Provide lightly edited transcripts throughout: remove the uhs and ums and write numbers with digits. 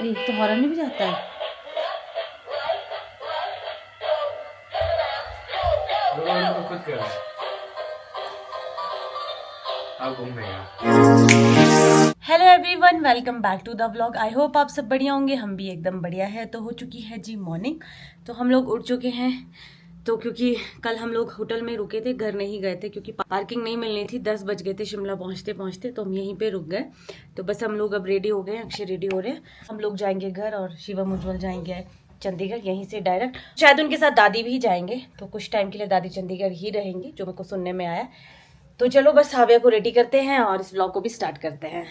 एक तो हॉर्न भी जाता है। तो खुद कर आप घूम रहे। Hello everyone, welcome back to the vlog. I hope आप सब बढ़िया होंगे, हम भी एकदम बढ़िया है। तो हो चुकी है जी मॉर्निंग, तो हम लोग उठ चुके हैं। तो क्योंकि कल हम लोग होटल में रुके थे, घर नहीं गए थे क्योंकि पार्किंग नहीं मिलनी थी। 10 बज गए थे शिमला पहुंचते पहुंचते, तो हम यहीं पे रुक गए। तो बस हम लोग अब रेडी हो गए, अक्षय रेडी हो रहे हैं। हम लोग जाएंगे घर और शिवम उज्जवल जाएंगे चंडीगढ़, यहीं से डायरेक्ट। शायद उनके साथ दादी भी जाएंगे, तो कुछ टाइम के लिए दादी चंडीगढ़ ही रहेंगी, जो मेरे को सुनने में आया। तो चलो बस हाविया को रेडी करते हैं और इस व्लॉग को भी स्टार्ट करते हैं।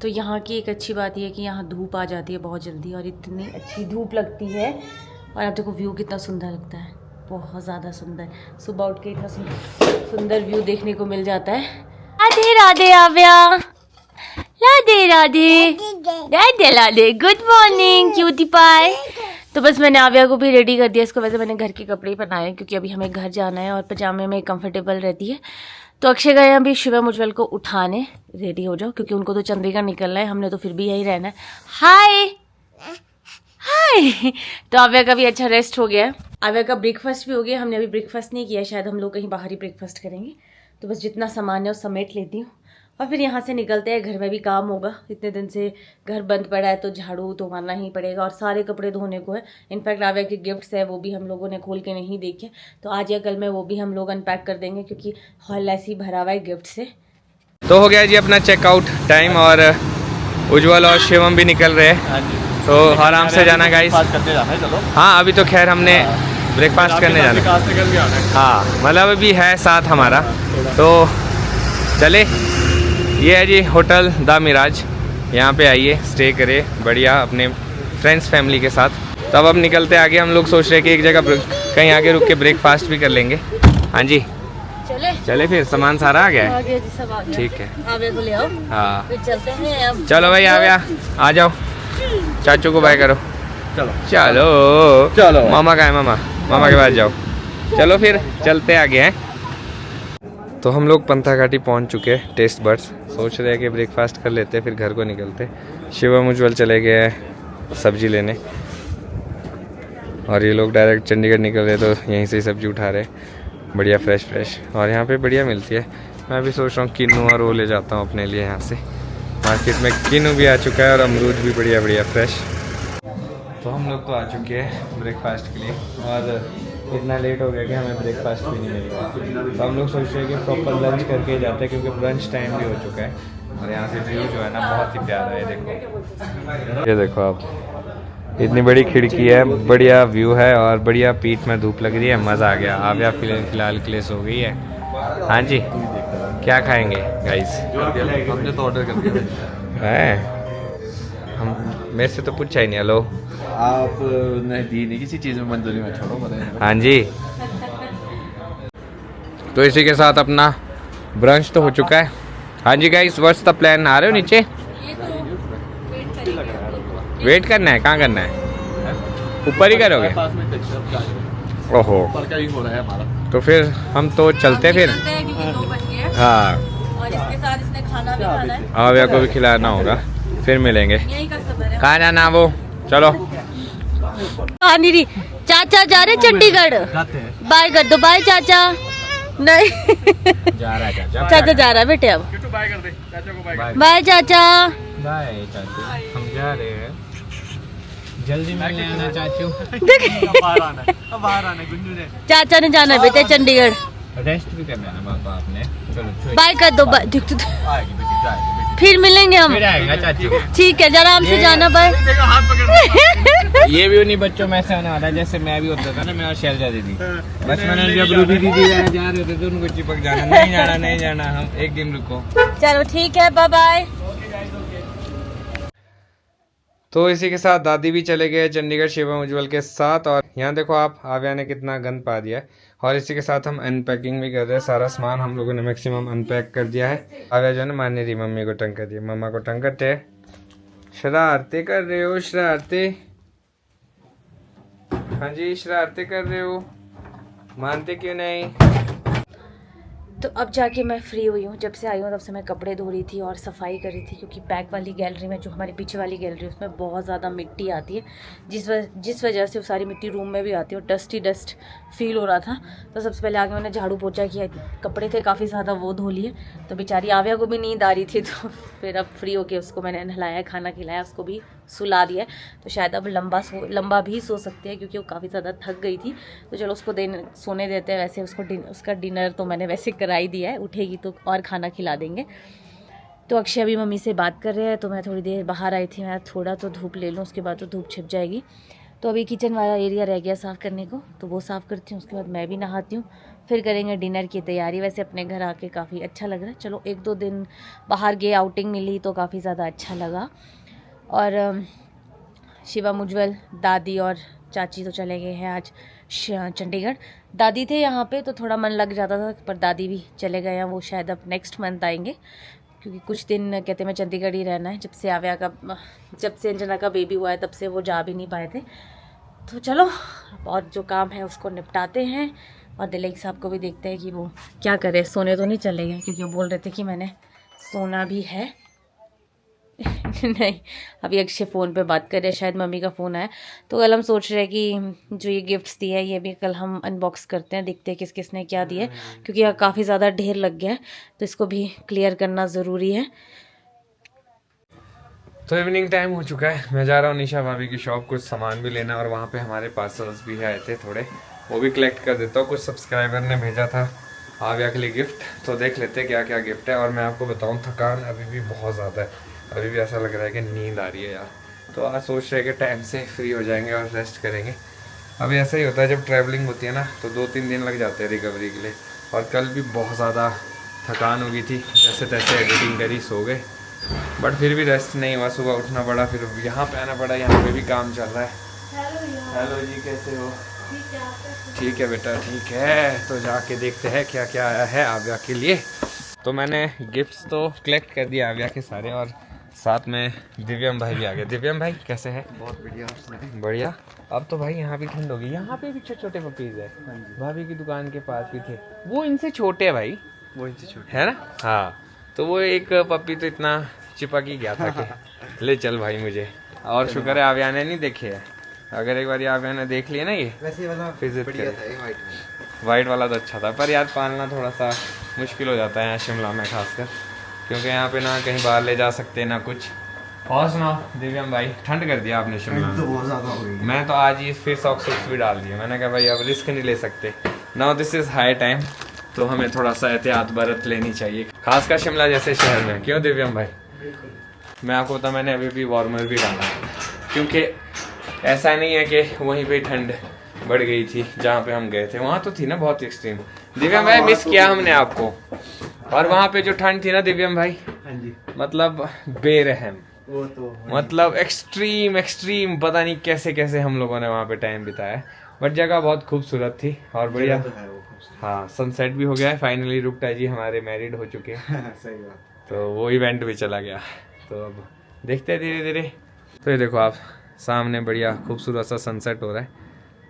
तो यहाँ की एक अच्छी बात यह है कि यहाँ धूप आ जाती है बहुत जल्दी और इतनी अच्छी धूप लगती है। और आप देखो व्यू कितना सुंदर लगता है, बहुत ज़्यादा सुंदर। सुबह उठ के इतना सुंदर व्यू देखने को मिल जाता है। Radhe Radhe Aavya, Radhe Radhe, Radhe Radhe, good morning cutie pie. तो बस मैंने आव्या को भी रेडी कर दिया इसको। वैसे मैंने घर के कपड़े ही पहनाए क्योंकि अभी हमें घर जाना है और पजामे में कंफर्टेबल रहती है। तो अक्षय गए अभी शिवम उज्जवल को उठाने, रेडी हो जाओ क्योंकि उनको तो चंडीगढ़ निकलना है, हमने तो फिर भी यही रहना है। हाय हाय। तो आव्या का भी अच्छा रेस्ट हो गया है, आव्या का ब्रेकफास्ट भी हो गया। हमने अभी ब्रेकफास्ट नहीं किया, शायद हम लोग कहीं बाहर ही ब्रेकफास्ट करेंगे। तो बस जितना सामान है वो समेट लेती हूँ और फिर यहाँ से निकलते हैं। घर में भी काम होगा, इतने दिन से घर बंद पड़ा है तो झाड़ू तो मारना ही पड़ेगा और सारे कपड़े धोने को है। इनफैक्ट आव्या के गिफ्ट्स है वो भी हम लोगों ने खोल के नहीं देखे, तो आज या कल में वो भी हम लोग अनपैक कर देंगे क्योंकि हॉल ऐसे ही भरा हुआ है गिफ्ट से। तो हो गया जी अपना चेकआउट टाइम और उज्जवल और शिवम भी निकल रहे हैं। तो आराम से जाना गाइस। चलो हाँ अभी तो खैर हमने ब्रेकफास्ट करने जाना है। हाँ मतलब अभी है साथ हमारा, तो चले। ये है जी होटल द मिराज, यहाँ पे आइए स्टे करे बढ़िया अपने फ्रेंड्स फैमिली के साथ। तब अब निकलते आगे। हम लोग सोच रहे हैं कि एक जगह कहीं आगे रुक के ब्रेकफास्ट भी कर लेंगे। हाँ जी चले फिर। सामान सारा आ गया है, सब आ गया। ठीक है आव्या को ले आओ, हाँ फिर चलते हैं अब। चलो भाई आव्या आ जाओ, चाचू को बाय करो। चलो चलो चलो। मामा का है, मामा के पास जाओ। चलो फिर चलते आगे हैं। तो हम लोग पंथा घाटी पहुंच चुके हैं। टेस्ट बर्ड्स सोच रहे हैं कि ब्रेकफास्ट कर लेते फिर घर को निकलते। शिवम उज्जवल चले गए हैं सब्जी लेने और ये लोग डायरेक्ट चंडीगढ़ निकल रहे, तो यहीं से ही सब्जी उठा रहे बढ़िया फ्रेश। और यहाँ पे बढ़िया मिलती है। मैं भी सोच रहा हूँ किन्नू और वो ले जाता हूँ अपने लिए। यहाँ से मार्केट में किन्नू भी आ चुका है और अमरूद भी बढ़िया फ्रेश। तो हम लोग तो आ चुके हैं ब्रेकफास्ट के लिए और इतना लेट हो गया कि हमें ब्रेकफास्ट भी नहीं मिलेगा। तो हम लोग सोच रहे हैं कि प्रॉपर लंच करके जाते हैं क्योंकि ब्रंच टाइम भी हो चुका है। और यहाँ से व्यू जो है ना बहुत ही प्यारा है। देखो ये देखो आप, इतनी बड़ी खिड़की है, बढ़िया व्यू है और बढ़िया पीठ में धूप लग रही है, मज़ा आ गया। आव्या फिलहाल क्लेस हो गई है। हाँ जी क्या खाएंगे गाइस? हमने तो ऑर्डर कर दिया है, हम मेरे से तो पूछा ही नहीं। हेलो आपने दी नहीं किसी चीज़ में मंजूरी में, छोड़ो बताइए। हाँ जी। तो इसी के साथ अपना ब्रंच तो हो चुका है। हाँ जी गाइस व्हाट्स द प्लान? आ रहे हो नीचे? वेट करना है? कहाँ करना है? ऊपर ही करोगे? ओहो तो फिर हम तो चलते फिर। हाँ और इसके साथ इसने खाना भी खाना है, आव्या को भी खिलाना होगा, फिर मिलेंगे। यही का सफर है। कहाँ जाना वो? चलो नीरी चाचा जा रहे चंडीगढ़, बाय कर दो। बाय चाचा। नहीं जा रहा है चाचा जा रहा है बेटे अब। बाय कर दे चाचा को, बाय। बाय चाचा। बाय चाचू, हम जा रहे हैं। जल्दी मिलने आना चाचू। बाहर आना है गुंजू ने। चाचा ने जाना है बेटे चंडीगढ़। रेस्ट भी करना है ना पापा आपने। चलो बाय कर दो। आएगी बेटी, जाएगी बेटी। फिर मिलेंगे हम। फिर आएगा चाचू। ठीक है जरा हमसे जाना। बाय। देखो हाथ पकड़। ये भी उन्हीं बच्चों में से होने वाला है जैसे मैं भी होता था ना, मैं और शैलजा दीदी। बस मैंने जब रूबी दीदी जा रहे होते थे उनको चिपक जाना, नहीं जाना हम एक दिन रुको। चलो ठीक है, बाय बाय। तो इसी के साथ दादी भी चले गए चंडीगढ़ शिवम उज्जवल के साथ। और यहाँ देखो आप आव्या ने कितना गंद पा दिया है। और इसी के साथ हम अनपैकिंग भी कर रहे हैं। सारा सामान हम लोगों ने मैक्सिमम अनपैक कर दिया है। आव्या जो है ना मानने रही मम्मी को तंग कर दिया, मम्मा को तंग करते। शरारते कर रहे हो, शरारते। हाँ जी शरारते कर रहे हो, मानते क्यों नहीं? तो अब जाके मैं फ्री हुई हूँ। जब से आई हूँ तब से मैं कपड़े धो रही थी और सफाई कर रही थी, क्योंकि बैक वाली गैलरी में, जो हमारी पीछे वाली गैलरी है, उसमें बहुत ज़्यादा मिट्टी आती है, जिस वजह से वो सारी मिट्टी रूम में भी आती है और डस्ट फील हो रहा था। तो सबसे पहले आगे मैंने झाड़ू पोछा किया। कपड़े थे काफ़ी ज़्यादा, वो धो लिए। तो बेचारी आव्या को भी नींद आ रही थी, तो फिर अब फ्री होके उसको मैंने नहलाया, खाना खिलाया, उसको भी सुला दिया। तो शायद अब लंबा भी सो सकते हैं, क्योंकि वो काफ़ी ज़्यादा थक गई थी। तो चलो उसको सोने देते हैं। वैसे उसका डिनर तो मैंने वैसे करा ही दिया है, उठेगी तो और खाना खिला देंगे। तो अक्षय अभी मम्मी से बात कर रहे हैं, तो मैं थोड़ी देर बाहर आई थी, मैं थोड़ा तो धूप ले लूँ, उसके बाद तो धूप छिप जाएगी। तो अभी किचन वाला एरिया रह गया साफ़ करने को, तो वो साफ़ करती हूँ। उसके बाद मैं भी नहाती हूँ, फिर करेंगे डिनर की तैयारी। वैसे अपने घर आके काफ़ी अच्छा लग रहा है। चलो 1-2 दिन बाहर गए, आउटिंग मिली, तो काफ़ी ज़्यादा अच्छा लगा। और शिवम, उज्ज्वल, दादी और चाची तो चले गए हैं आज चंडीगढ़। दादी थे यहाँ पे तो थोड़ा मन लग जाता था, पर दादी भी चले गए हैं। वो शायद अब नेक्स्ट मंथ आएंगे, क्योंकि कुछ दिन कहते मैं चंडीगढ़ ही रहना है। जब से अंजना का बेबी हुआ है तब से वो जा भी नहीं पाए थे। तो चलो और जो काम है उसको निपटाते हैं, और दिलीप साहब को भी देखते हैं कि वो क्या करे। सोने तो नहीं चले गए, क्योंकि वो बोल रहे थे कि मैंने सोना भी है। नहीं, अभी अक्षय फ़ोन पे बात कर रहे हैं, शायद मम्मी का फ़ोन आया। तो कल हम सोच रहे हैं कि जो ये गिफ्ट्स दिए हैं, ये भी कल हम अनबॉक्स करते हैं, देखते हैं किस किस ने क्या दिया है, क्योंकि यहाँ काफ़ी ज़्यादा ढेर लग गया है, तो इसको भी क्लियर करना ज़रूरी है। तो इवनिंग टाइम हो चुका है, मैं जा रहा हूँ निशा भाभी की शॉप, कुछ सामान भी लेना, और वहाँ पे हमारे पार्सल्स भी आए थे थोड़े, वो भी कलेक्ट कर देता हूँ। कुछ सब्सक्राइबर ने भेजा था आव्या के लिए गिफ्ट, तो देख लेते हैं क्या क्या गिफ्ट है। और मैं आपको बताऊँ, थकान अभी भी बहुत ज़्यादा है, अभी भी ऐसा लग रहा है कि नींद आ रही है यार। तो आज सोच रहे हैं कि टाइम से फ्री हो जाएंगे और रेस्ट करेंगे। अभी ऐसा ही होता है जब ट्रैवलिंग होती है ना, तो 2-3 दिन लग जाते हैं रिकवरी के लिए। और कल भी बहुत ज़्यादा थकान हो गई थी, जैसे तैसे एडिटिंग करी, सो गए, बट फिर भी रेस्ट नहीं हुआ। सुबह उठना पड़ा, फिर यहाँ पे आना पड़ा, यहाँ पे भी काम चल रहा है। हेलो जी, कैसे हो? ठीक है बेटा, ठीक है। तो जाके देखते हैं क्या क्या आया है आव्या के लिए। तो मैंने गिफ्ट्स तो कलेक्ट कर दिया आव्या के सारे, और साथ में दिव्यम भाई भी आ गए। दिव्यम भाई कैसे है? बहुत बढ़िया। बढ़िया। अब तो भाई यहाँ भी ठंड होगी, यहाँ पे भी छोटे छोटे पपीज है। भाभी की दुकान के पास भी थे, वो इनसे छोटे है भाई, वो इनसे छोटे है ना? हाँ, तो वो एक पपी तो इतना चिपक ही गया था कि ले चल भाई मुझे। और शुक्र है आव्या ने नहीं देखे है, अगर एक बार आव्या ने देख लिया ना ये, वैसे वाला बढ़िया था, वाइट वाला तो अच्छा था, पर यार पालना थोड़ा सा मुश्किल हो जाता है यहाँ शिमला में खासकर, क्योंकि यहाँ पे ना कहीं बाहर ले जा सकते ना कुछ। और सुनाओ दिव्यम भाई, ठंड कर दिया आपने शिमला में? तो बहुत ज़्यादा हो गई। मैं तो आज ही फिर सॉक्स भी डाल दिए, मैंने कहा भाई अब रिस्क नहीं ले सकते, now this is high time, तो हमें थोड़ा सा एहतियात बरत लेनी चाहिए, खासकर शिमला जैसे शहर में। क्यों दिव्यम भाई? मैं आपको बता, मैंने अभी भी वार्मर भी डाला, क्योंकि ऐसा नहीं है कि वहीं पे ठंड बढ़ गई थी जहाँ पे हम गए थे, वहाँ तो थी ना बहुत एक्सट्रीम। दिव्यम भाई मिस किया हमने आपको, और वहाँ पे जो ठंड थी ना दिव्यम भाई, मतलब बेरहम, वो तो मतलब एक्सट्रीम पता नहीं कैसे कैसे हम लोगों ने वहाँ पे टाइम बिताया, बट जगह बहुत खूबसूरत थी और बढ़िया। हाँ, सनसेट भी हो गया है फाइनली। रुकटा जी हमारे मैरिड हो चुके हैं सही बात, तो वो इवेंट भी चला गया, तो अब देखते हैं धीरे धीरे। तो ये देखो आप सामने बढ़िया खूबसूरत सा सनसेट हो रहा है,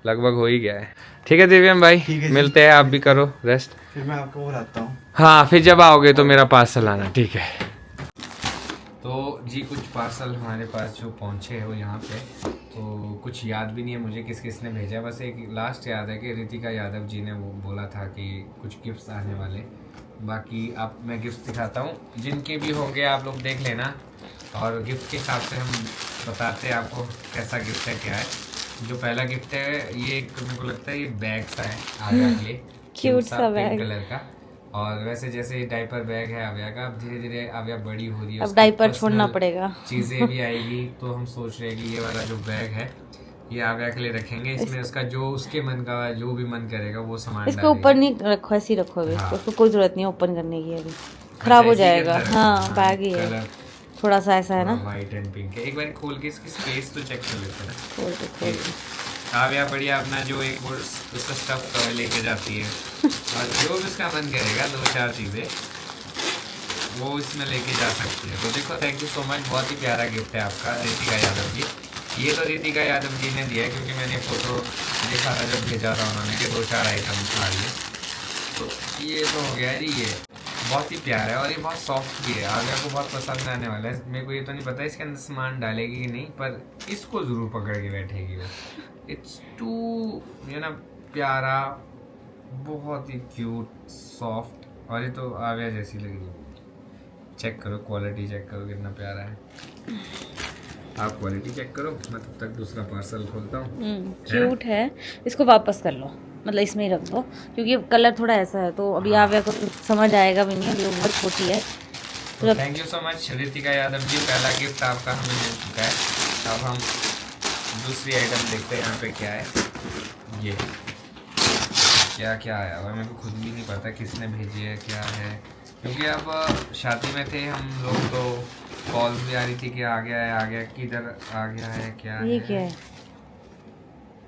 लगभग हो ही गया है। ठीक है दिव्यम भाई, मिलते हैं, आप भी करो रेस्ट, फिर मैं आपको बुलाता हूँ। हाँ, फिर जब आओगे तो मेरा पार्सल आना, ठीक है? तो जी कुछ पार्सल हमारे पास जो पहुँचे हो यहाँ पे, तो कुछ याद भी नहीं है मुझे किस किस ने भेजा, बस एक लास्ट याद है कि रितिका यादव जी ने वो बोला था कि कुछ गिफ्ट्स आने वाले। बाकी आप मैं गिफ्ट दिखाता हूँ, जिनके भी होंगे आप लोग देख लेना, और गिफ्ट के हिसाब से हम बताते हैं आपको कैसा गिफ्ट है क्या है। जो पहला गिफ्ट है ये एक, मेरे को लगता है ये बैग सा है आव्या के लिए, क्यूट सा बैग, पिंक कलर का। और वैसे जैसे डायपर बैग है आव्या का, अब धीरे धीरे आव्या बड़ी हो रही है, अब डायपर छोड़ना पड़ेगा, चीजें भी आएगी, तो हम सोच रहे हैं कि ये वाला जो बैग है ये आव्या के लिए रखेंगे, इसमें उसका जो उसके मन का जो भी मन करेगा वो सामान इसको ऊपर नहीं रखो, ऐसे ही रखोगे इसको, उसको कोई जरूरत नहीं है ओपन करने की, अभी खराब हो जाएगा। हाँ, बैग ही है, थोड़ा सा ऐसा है ना, व्हाइट एंड पिंक है। एक बार खोल के इसकी स्पेस तो चेक कर लेते हैं। खोल दो। आव्या बढ़िया अपना जो एक वो उसका स्टफ टॉय लेके जाती है, और जो भी उसका मन करेगा 2-4 चीज़ें वो इसमें लेके जा सकती है। तो देखो, थैंक यू सो मच, बहुत ही प्यारा गिफ्ट है आपका रितिका यादव जी। ये तो रितिका यादव जी ने दिया है, क्योंकि मैंने फ़ोटो देखा था जब भेजा था उन्होंने कि 2-4 आइटम आ लिए। तो ये तो हो गया जी, ये बहुत ही प्यारा है और ये बहुत सॉफ्ट भी है। आलिया को बहुत पसंद आने वाला है। मेरे को ये तो नहीं पता इसके अंदर सामान डालेगी कि नहीं, पर इसको ज़रूर पकड़ के बैठेगी वो। इट्स टू ये ना प्यारा, बहुत ही क्यूट, सॉफ्ट, और ये तो आलिया जैसी लग रही है। चेक करो क्वालिटी, चेक करो कितना प्यारा है। आप क्वालिटी चेक करो, मैं तब तक दूसरा पार्सल खोलता हूँ। क्यूट है, इसको वापस कर लो, मतलब इसमें ही रख दो, क्योंकि कलर थोड़ा ऐसा है तो अभी आव्या को समझ आएगा भी नहीं, वो बहुत छोटी है। तो thank you so much Ritika Yadav ji, पहला गिफ्ट आपका हमें मिल चुका है। अब हम दूसरी आइटम देखते हैं यहाँ पे क्या है। ये क्या क्या आया हुआ है, मेरे को खुद भी नहीं पता किसने भेजी है, क्या है, क्योंकि अब शादी में थे हम लोग तो कॉल भी आ रही थी कि आ गया किधर आ गया है, क्या ये है। क्या है?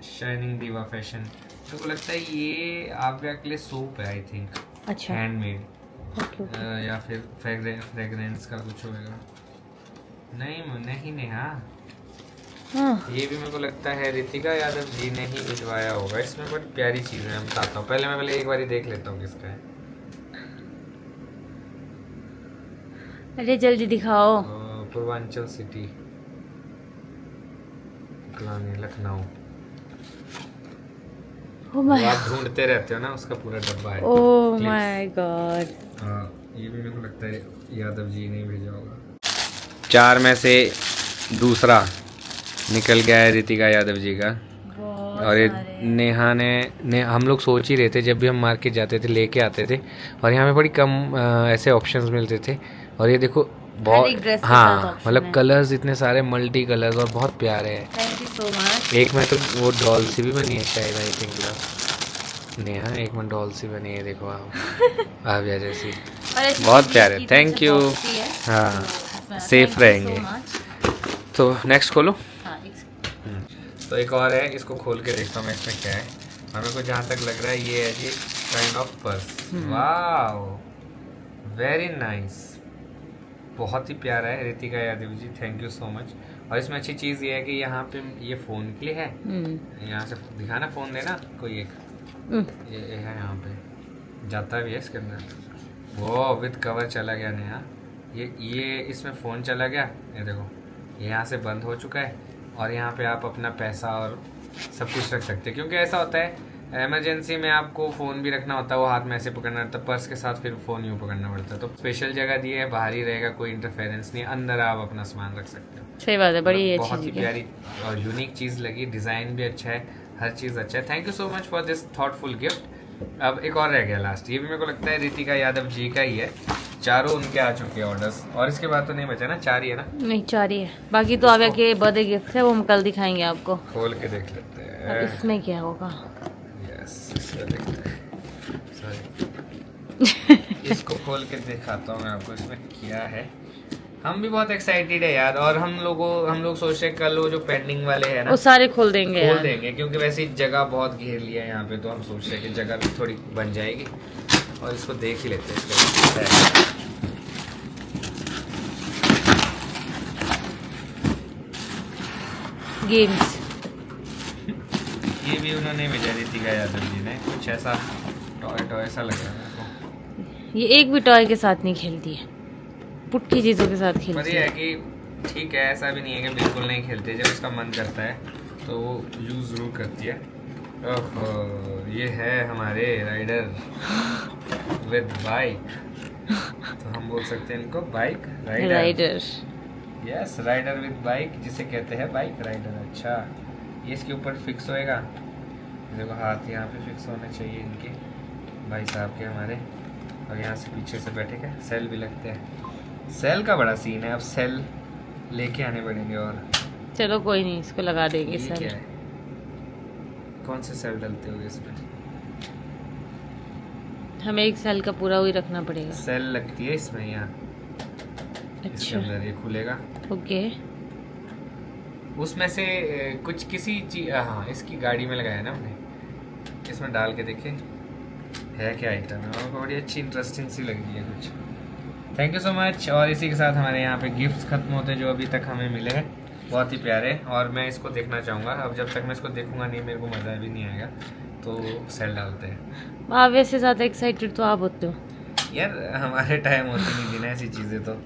शाइनिंग दीवा फैशन, मेरे को लगता है ये आव्या के लिए सोप है, आई थिंक। अच्छा, हैंडमेड, ओके। या फिर फ्रेगरेंस का कुछ होगा। नहीं नेहा, हाँ, ये भी मेरे को लगता है रितिका यादव जी ने ही भिजवाया होगा। इसमें बड़ी प्यारी चीज़ है, मैं बताता हूँ। पहले एक बार देख लेता हूँ किसका है। अरे जल्दी दिखाओ। Purvanchal city, Lucknow. Oh my, आप ढूंढते रहते हो ना, उसका पूरा डब्बा है। Oh my God. ये भी मेरे को लगता है यादव जी ने भेजा होगा। 4 में से दूसरा निकल गया है रितिका यादव जी का। और ये नेहा ने हम लोग सोच ही रहे थे, जब भी हम मार्केट जाते थे लेके आते थे, और यहाँ पे बड़ी कम ऐसे ऑप्शंस मिलते थे। और ये देखो बहुत, हाँ मतलब कलर्स इतने सारे, मल्टी कलर्स, और बहुत प्यारे हैं। Thank you so much. एक में तो वो डॉल सी भी बनी है शायद, आई थिंक नेहा, एक में डॉल सी बनी है, देखो आप आव्या जैसी, बहुत प्यारे। Thank you. हाँ, सेफ रहेंगे। तो नेक्स्ट खोलो। तो एक और है, इसको खोल के देखता हूँ मैं इसमें क्या है। और मेरे को जहाँ तक लग रहा है ये है जी kind of purse. Wow, very nice, बहुत ही प्यारा है। Ritika Yadav ji, thank you so much. और इसमें अच्छी चीज़ ये है कि यहाँ पे ये फ़ोन के लिए है, यहाँ से दिखाना, फ़ोन देना कोई एक, ये है यहाँ पे, जाता भी है इसके अंदर। वो विद कवर चला गया नया, ये इसमें फ़ोन चला गया, ये देखो ये यहाँ से बंद हो चुका है। और यहाँ पे आप अपना पैसा और सब कुछ रख सकते हैं, क्योंकि ऐसा होता है इमरजेंसी में आपको फ़ोन भी रखना होता है, वो हाथ में ऐसे पकड़ना पड़ता है, पर्स के साथ फिर फ़ोन यूँ पकड़ना पड़ता है। तो स्पेशल जगह दी है, बाहर ही रहेगा, कोई इंटरफेरेंस नहीं, अंदर आप अपना सामान रख सकते हो। सही बात है, बड़ी बहुत ही प्यारी और यूनिक चीज़ लगी, डिज़ाइन भी अच्छा है, हर चीज़ अच्छा है। Thank you so much for this thoughtful gift. अब एक और रह गया लास्ट, ये भी मेरे को लगता है रितिका यादव जी का ही है। चारों उनके आ चुके हैं ऑर्डर्स, और इसके बाद तो नहीं बचा ना, 4 ही है ना? नहीं, 4 ही है, बाकी तो आव्या के बर्थडे गिफ्ट है, वो हम कल दिखाएंगे आपको। खोल के देख लेते हैं। अब इसमें क्या होगा? यस, इसको देखते हैं। सॉरी, इसको खोल के दिखाता हूँ मैं आपको इसमें क्या है। हम भी बहुत एक्साइटेड है यार, और हम लोग सोच रहे हैं कल वो जो पेंडिंग वाले हैं ना, वो सारे खोल देंगे खोल देंगे, क्योंकि वैसे ही जगह बहुत घेर लिया है यहाँ पे, तो हम सोच रहे हैं कि जगह भी थोड़ी बन जाएगी। और इसको देख ही लेते हैं। गेम्स, ये भी उन्होंने भेजा रितिका यादव जी ने, कुछ ऐसा टॉय सा लग रहा है मेरे को। ये एक भी टॉय के साथ नहीं खेलती है, पुट्ठी चीज़ों के साथ पर खेलती ये है। है कि ठीक है, ऐसा भी नहीं है कि बिल्कुल नहीं खेलते, जब उसका मन करता है तो वो यूज़ ज़रूर करती है। ओहो, ये है हमारे राइडर विद बाइक, तो हम बोल सकते हैं इनको bike rider. Yes, rider with bike, जिसे कहते हैं बाइक राइडर। अच्छा, ये इसके ऊपर फिक्स होएगा, देखो हाथ यहाँ पे फिक्स होने चाहिए इनके, भाई साहब के हमारे। और यहाँ से पीछे से बैठेगा, सेल भी लगते हैं। सेल का बड़ा सीन है, अब सेल लेके आने पड़ेंगे। और चलो कोई नहीं, इसको लगा देंगे ये सर। क्या है, कौन से सेल डलते होंगे इसमें? हमें एक सेल का पूरा वही रखना पड़ेगा। सेल लगती है इसमें, यहाँ इसके अच्छा, अंदर ये खुलेगा, ओके। उसमें से कुछ किसी चीज, हाँ इसकी गाड़ी में लगाया ना हमने, इसमें डाल के देखे है क्या आइटम है, और बड़ी अच्छी इंटरेस्टिंग सी लग रही है कुछ। Thank you so much. और इसी के साथ हमारे यहाँ पे गिफ्ट्स खत्म होते जो अभी तक हमें मिले हैं, बहुत ही प्यारे। और मैं इसको देखना चाहूँगा, अब जब तक मैं इसको देखूँगा नहीं मेरे को मज़ा भी नहीं आएगा, तो सेल डालते हैं। आव्या से ज़्यादा एक्साइटेड तो आप होते हो। यार हमारे टाइम होती नहीं थी ना ऐसी चीज़ें, तो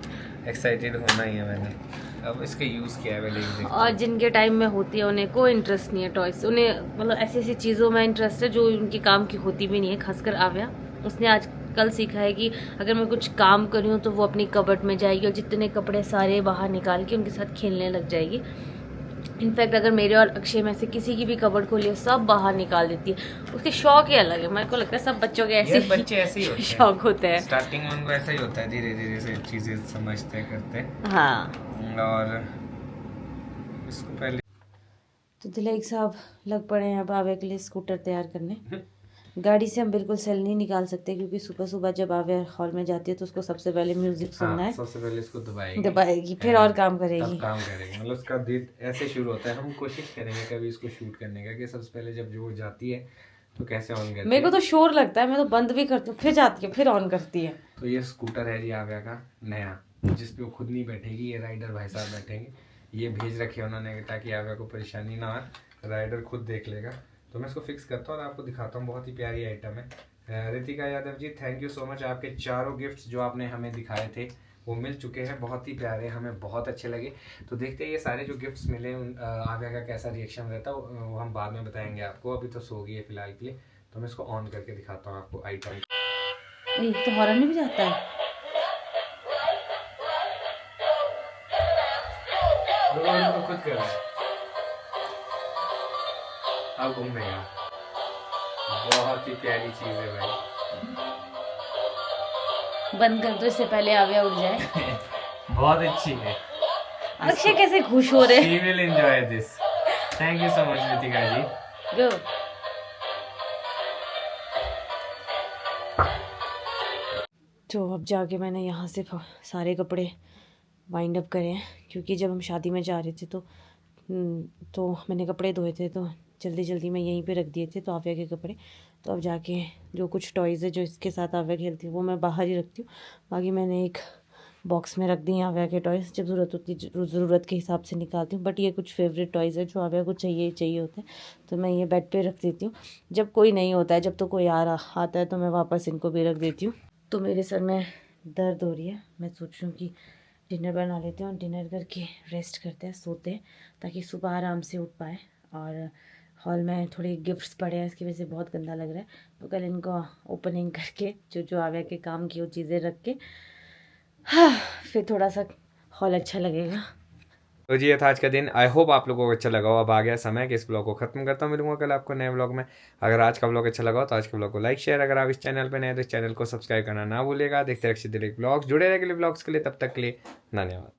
एक्साइटेड होना ही है मैंने। अब इसका यूज़ किया है पहले ही देखते और जिनके टाइम में होती है उन्हें कोई इंटरेस्ट नहीं है टॉयस, उन्हें मतलब ऐसी ऐसी चीज़ों में इंटरेस्ट है जो उनके काम की होती भी नहीं है। खासकर आव्या, उसने आज कल सीखा है कि अगर मैं कुछ काम कर रही हूँ तो वो अपनी कबर्ड में जाएगी और जितने कपड़े सारे बाहर निकाल के उनके साथ खेलने लग जाएगी। इनफैक्ट अगर मेरे और अक्षय में से किसी की भी कबर्ड खोली सब बाहर निकाल देती है। उसके शौक ही अलग है। मेरे को लगता है सब बच्चों के ऐसे बच्चे ऐसे ही होते हैं। शौक होते हैं। स्टार्टिंग में उनको ऐसा ही होता है, धीरे धीरे से चीज़ें समझते करते हैं। हाँ, और इसको पहले तो दिलीप साहब लग पड़े हैं अब आव्या के लिए स्कूटर तैयार करने। गाड़ी से हम बिल्कुल सेल नहीं निकाल सकते क्योंकि सुबह सुबह जब आव्या हॉल में जाती है तो उसको सबसे पहले म्यूजिक सुनना है। सबसे पहले इसको दबाएगी फिर और काम तब करेगी। काम करेगी। मतलब उसका दिन ऐसे शुरू होता है। हम कोशिश करेंगे कभी इसको शूट करने का कि सबसे पहले जब जो जाती है तो कैसे ऑन करती है। मेरे को तो शोर लगता है, मैं तो बंद भी करती हूँ फिर जाती है फिर ऑन करती है। तो ये स्कूटर है जी आव्या का नया, जिसपे वो खुद नहीं बैठेगी, ये राइडर भाई साहब बैठेंगे। ये भेज रखे उन्होंने ताकि आव्या को परेशानी ना हो, राइडर खुद देख लेगा। तो मैं इसको फिक्स करता हूँ और आपको दिखाता हूँ। बहुत ही प्यारी आइटम है। Ritika Yadav ji, thank you so much. आपके चारों गिफ्ट्स जो आपने हमें दिखाए थे वो मिल चुके हैं। बहुत ही प्यारे, हमें बहुत अच्छे लगे। तो देखते हैं ये सारे जो गिफ्ट्स मिले आव्या का कैसा रिएक्शन रहता है, वो हम बाद में बताएंगे आपको। अभी तो सो गई है फिलहाल के लिए। तो मैं इसको ऑन करके दिखाता हूँ आपको आइटम। एक तो हॉर्न भी जाता है। तो खुद कर रहा है। अब घूमेगा। बहुत ही प्यारी चीज है भाई। बंद कर दो इससे पहले आव्या उठ जाए। बहुत अच्छी है। अक्षय कैसे खुश हो रहे। She will enjoy this. Thank you so much Ritika जी। गो। तो अब जाके मैंने यहाँ से सारे कपड़े वाइंड अप करे हैं क्योंकि जब हम शादी में जा रहे थे तो मैंने कपड़े धोए थे तो जल्दी जल्दी में यहीं पे रख दिए थे तो आव्या के कपड़े। तो अब जाके जो कुछ टॉयज़ है जो इसके साथ आव्या खेलती है वो मैं बाहर ही रखती हूँ। बाकी मैंने एक बॉक्स में रख दी हैं आव्या के टॉयज़, जब ज़रूरत के हिसाब से निकालती हूँ। बट ये कुछ फेवरेट टॉयज़ है जो आव्या को चाहिए होते हैं तो मैं ये बेड पे रख देती हूँ। जब कोई नहीं होता है, जब तो कोई आता है तो मैं वापस इनको भी रख देती हूँ। तो मेरे सर में दर्द हो रही है, मैं सोच रही हूँ कि डिनर बना लेते हैं और डिनर करके रेस्ट करते हैं, सोते हैं ताकि सुबह आराम से उठ पाए। और हॉल में थोड़े गिफ्ट्स पड़े हैं, इसकी वजह से बहुत गंदा लग रहा है। तो कल इनको ओपनिंग करके जो आव्या के काम की वो चीज़ें रख के फिर थोड़ा सा हॉल अच्छा लगेगा। तो जी ये था आज का दिन। आई होप आप लोगों को अच्छा लगा हो। अब आ गया समय कि इस ब्लॉग को खत्म करता हूँ। मिलूंगा कल आपको नए ब्लॉग में। अगर आज का ब्लॉग अच्छा लगा हो तो आज के ब्लॉग को लाइक शेयर, अगर आप इस चैनल पे नए हैं तो इस चैनल को सब्सक्राइब करना ना भूलिएगा। देखते रहिए दिलीप ब्लॉग्स, जुड़े रहिए ब्लॉग्स के लिए। तब तक के लिए धन्यवाद।